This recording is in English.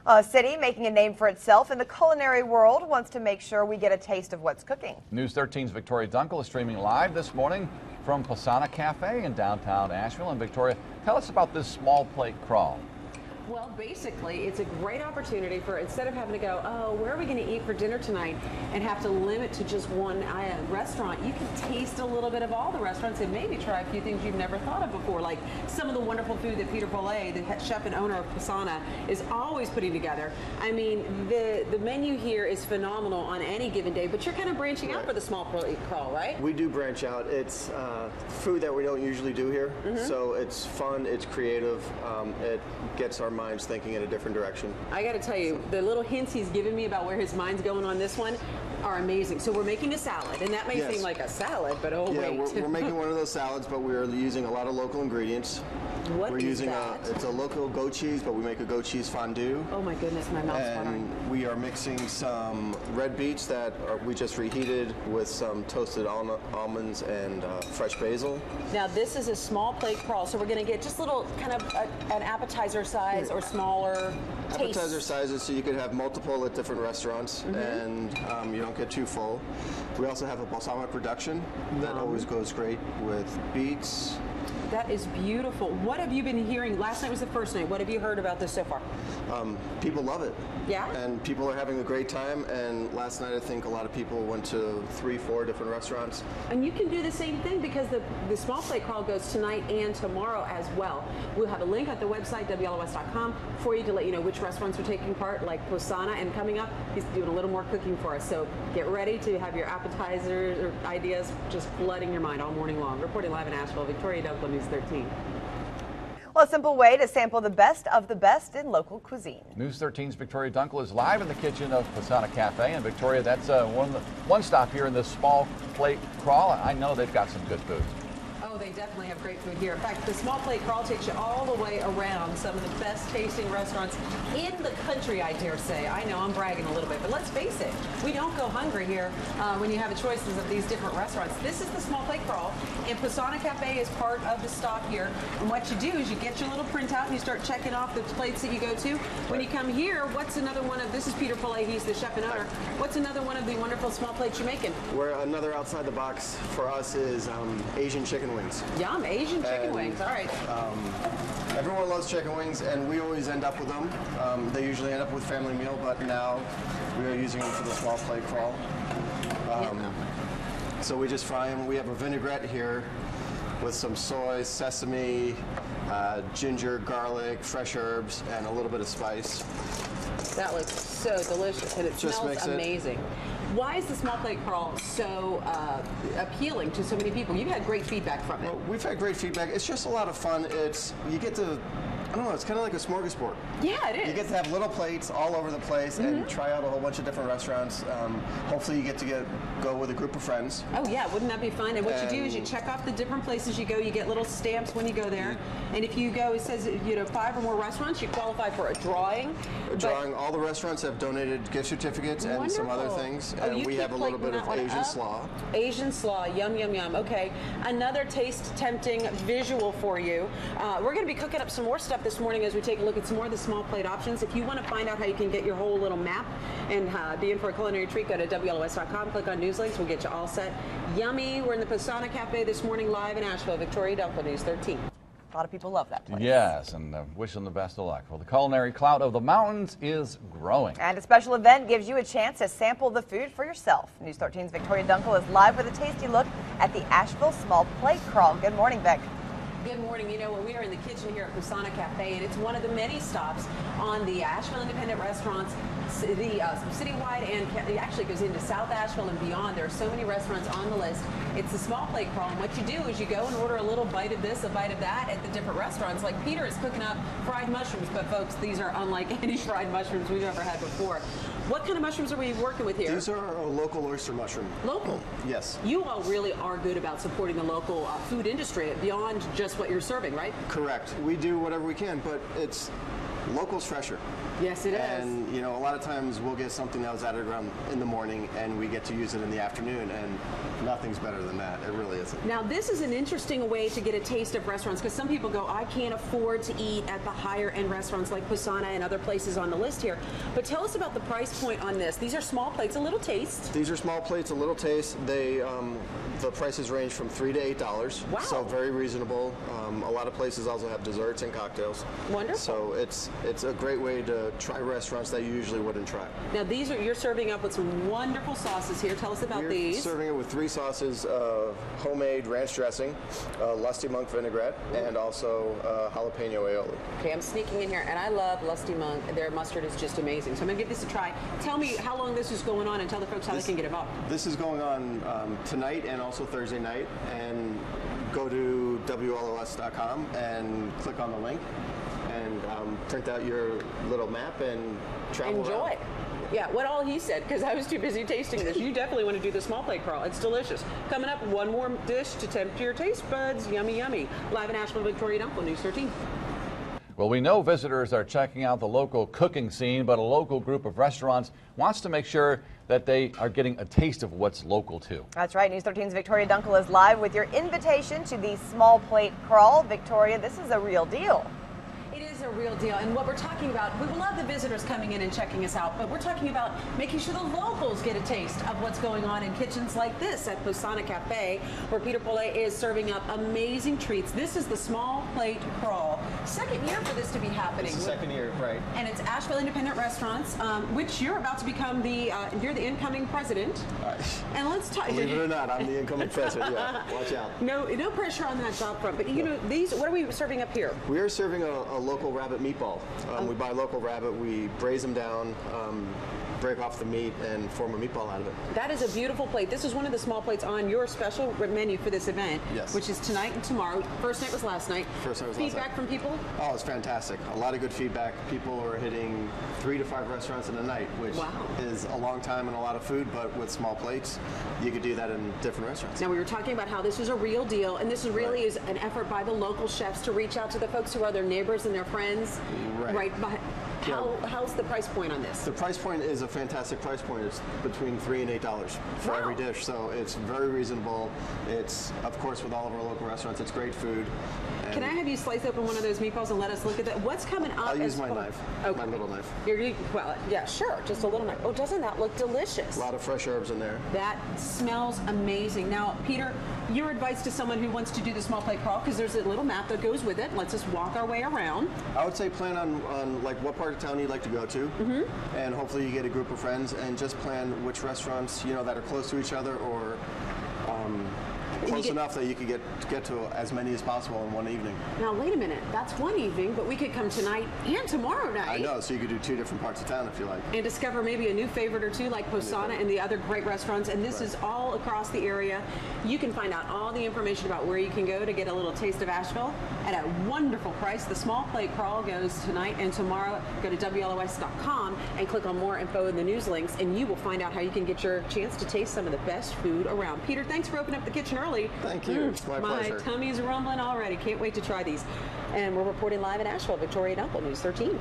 A city making a name for itself in the culinary world wants to make sure we get a taste of what's cooking. News 13's Victoria Dunkle is streaming live this morning from Posana Cafe in downtown Asheville. And Victoria, tell us about this small plate crawl. Well, basically, it's a great opportunity for, instead of having to go, oh, where are we going to eat for dinner tonight, and have to limit to just one restaurant, you can taste a little bit of all the restaurants and maybe try a few things you've never thought of before, like some of the wonderful food that Peter Polay, the chef and owner of Posana, is always putting together. I mean, the menu here is phenomenal on any given day, but you're kind of branching out for the small plate crawl, right? We do branch out. It's food that we don't usually do here, so it's fun, it's creative, it gets our minds thinking in a different direction. I got to tell you, the little hints he's given me about where his mind's going on this one are amazing. So we're making a salad, and that may seem like a salad, but oh yeah, wait. We're making one of those salads, but we're using a lot of local ingredients. What we're is using that? it's a local goat cheese, but we make a goat cheese fondue. Oh my goodness, my mouth's watering. And we are mixing some red beets that we just reheated with some toasted almonds and fresh basil. Now this is a small plate crawl, so we're going to get just little kind of an appetizer size or smaller taste. Appetizer sizes, so you could have multiple at different restaurants, and you don't get too full. We also have a balsamic reduction that always goes great with beets. That is beautiful. What have you been hearing? Last night was the first night. What have you heard about this so far? People love it. Yeah? And people are having a great time. And last night, I think a lot of people went to 3-4 different restaurants. And you can do the same thing because the small plate crawl goes tonight and tomorrow as well. We'll have a link at the website, WLOS.com, for you to let you know which restaurants are taking part, like Posana. And coming up, he's doing a little more cooking for us. So get ready to have your appetizers or ideas just flooding your mind all morning long. Reporting live in Asheville, Victoria Dunkle, News 13. Well, a simple way to sample the best of the best in local cuisine. News 13's Victoria Dunkle is live in the kitchen of Posana Cafe. And Victoria, that's one stop here in this small plate crawl. I know they've got some good food. Oh, they definitely have great food here. In fact, the small plate crawl takes you all the way around some of the best tasting restaurants in the country, I dare say. I know I'm bragging a little bit, but let's face it, we don't go hungry here when you have the choices of these different restaurants. This is the small plate crawl, and Posana Cafe is part of the stop here. And what you do is you get your little printout and you start checking off the plates that you go to. When you come here, what's another one of, this is Peter Polay, he's the chef and owner. What's another one of the wonderful small plates you're making? Where another outside the box for us is Asian chicken wings. Yum, Asian chicken wings, all right. Everyone loves chicken wings, and we always end up with them. They usually end up with family meal, but now we are using them for the small plate crawl. So we just fry them. We have a vinaigrette here with some soy, sesame, ginger, garlic, fresh herbs, and a little bit of spice. That looks so delicious, and it smells amazing. Why is the small plate crawl so appealing to so many people? You've had great feedback from it. Well, we've had great feedback. It's just a lot of fun. You get to, I don't know, it's kind of like a smorgasbord. Yeah, it is. You get to have little plates all over the place and try out a whole bunch of different restaurants. Hopefully you get to go with a group of friends. Oh yeah, wouldn't that be fun? And what you do is you check off the different places you go. You get little stamps when you go there. And if you go, it says 5 or more restaurants, you qualify for a drawing. All the restaurants have donated gift certificates and some other things. And we have a little bit of Asian slaw. Asian slaw, yum, yum, yum. Okay, another taste tempting visual for you. We're going to be cooking up some more stuff this morning as we take a look at some more of the small plate options. If you want to find out how you can get your whole little map and be in for a culinary treat, go to WLOS.com, click on news links, we'll get you all set. Yummy. We're in the Posana Cafe this morning live in Asheville. Victoria Dunkle, News 13. A lot of people love that place. Yes, and wish them the best of luck. Well, the culinary clout of the mountains is growing. And a special event gives you a chance to sample the food for yourself. News 13's Victoria Dunkle is live with a tasty look at the Asheville Small Plate crawl. Good morning, Vic. Good morning. You know, we are in the kitchen here at Posana Cafe, and it's one of the many stops on the Asheville Independent Restaurants, citywide, and it actually goes into South Asheville and beyond. There are so many restaurants on the list. It's the small plate crawl, and what you do is you go and order a little bite of this, a bite of that at the different restaurants. Like Peter is cooking up fried mushrooms, but folks, these are unlike any fried mushrooms we've ever had before. What kind of mushrooms are we working with here? These are a local oyster mushroom. Local? Yes. You all really are good about supporting the local food industry beyond just what you're serving, right? Correct. We do whatever we can, but it's local's fresher. Yes, it is. And you know, a lot of times we'll get something that was added around in the morning, and we get to use it in the afternoon, and nothing's better than that. It really isn't. Now, this is an interesting way to get a taste of restaurants, because some people go, I can't afford to eat at the higher end restaurants like Posana and other places on the list here. But tell us about the price point on this. These are small plates, a little taste. These are small plates, a little taste. They the prices range from $3 to $8. Wow. So very reasonable. A lot of places also have desserts and cocktails. Wonderful. So it's a great way to try restaurants that you usually wouldn't try. Now, you're serving up with some wonderful sauces here. Tell us about these. We're serving it with 3 sauces: homemade ranch dressing, lusty monk vinaigrette, and also jalapeno aioli. Okay, I'm sneaking in here, and I love Lusty Monk. Their mustard is just amazing. So I'm going to give this a try. Tell me how long this is going on, and tell the folks how they can get involved. This is going on tonight and also Thursday night. And go to WLOS.com and click on the link and print out your little map and travel Enjoy. around. Yeah, what all he said, because I was too busy tasting this. You definitely want to do the small plate crawl. It's delicious. Coming up, one more dish to tempt your taste buds. Yummy, yummy. Live in Asheville, Victoria Dunkle, News 13. Well, we know visitors are checking out the local cooking scene, but a local group of restaurants wants to make sure that they are getting a taste of what's local too. That's right. News 13's Victoria Dunkle is live with your invitation to the small plate crawl. Victoria, this is a real deal. It is a real deal, and what we're talking about, we love the visitors coming in and checking us out, but we're talking about making sure the locals get a taste of what's going on in kitchens like this at Posana Cafe, where Peter Pollet is serving up amazing treats. This is the small plate crawl. Second year for this to be happening. It's the second year, right? And it's Asheville Independent Restaurants, which you're about to become you're the incoming president. And let's talk. Believe it or not, I'm the incoming president. Yeah, watch out. No pressure on that job front, but you know, what are we serving up here? We are serving a local rabbit meatball. We buy local rabbit, we braise them down, break off the meat, and form a meatball out of it. That is a beautiful plate. This is one of the small plates on your special menu for this event, yes, which is tonight and tomorrow. First night was last night. First night was last night. Feedback from people? Oh, it's fantastic. A lot of good feedback. People are hitting 3 to 5 restaurants in a night, which is a long time and a lot of food, but with small plates, you could do that in different restaurants. Now, we were talking about how this is a real deal, and this really is an effort by the local chefs to reach out to the folks who are their neighbors and their friends. Right. How's the price point on this? The price point is a fantastic price point. It's between $3 and $8 for every dish, so it's very reasonable. It's, of course, with all of our local restaurants, it's great food. Can I have you slice open one of those meatballs and let us look at that? What's coming up? I'll use my knife, my little knife. Well, yeah, sure, just a little knife. Oh, doesn't that look delicious? A lot of fresh herbs in there. That smells amazing. Now, Peter, your advice to someone who wants to do the small plate crawl, because there's a little map that goes with it. Let's just walk our way around. I would say plan on like what part of town you'd like to go to, and hopefully you get a group of friends, and just plan which restaurants that are close to each other or close enough that you could get to as many as possible in one evening. Now, wait a minute. That's one evening, but we could come tonight and tomorrow night. I know, so you could do 2 different parts of town if you like. And discover maybe a new favorite or two like Posana and the other great restaurants. And this is all across the area. You can find out all the information about where you can go to get a little taste of Asheville at a wonderful price. The small plate crawl goes tonight and tomorrow. Go to WLOS.com and click on more info in the news links, and you will find out how you can get your chance to taste some of the best food around. Peter, thanks for opening up the kitchen early. Thank you. It's my pleasure. My tummy's rumbling already. Can't wait to try these. And we're reporting live in Asheville, Victoria Dunkle, News 13.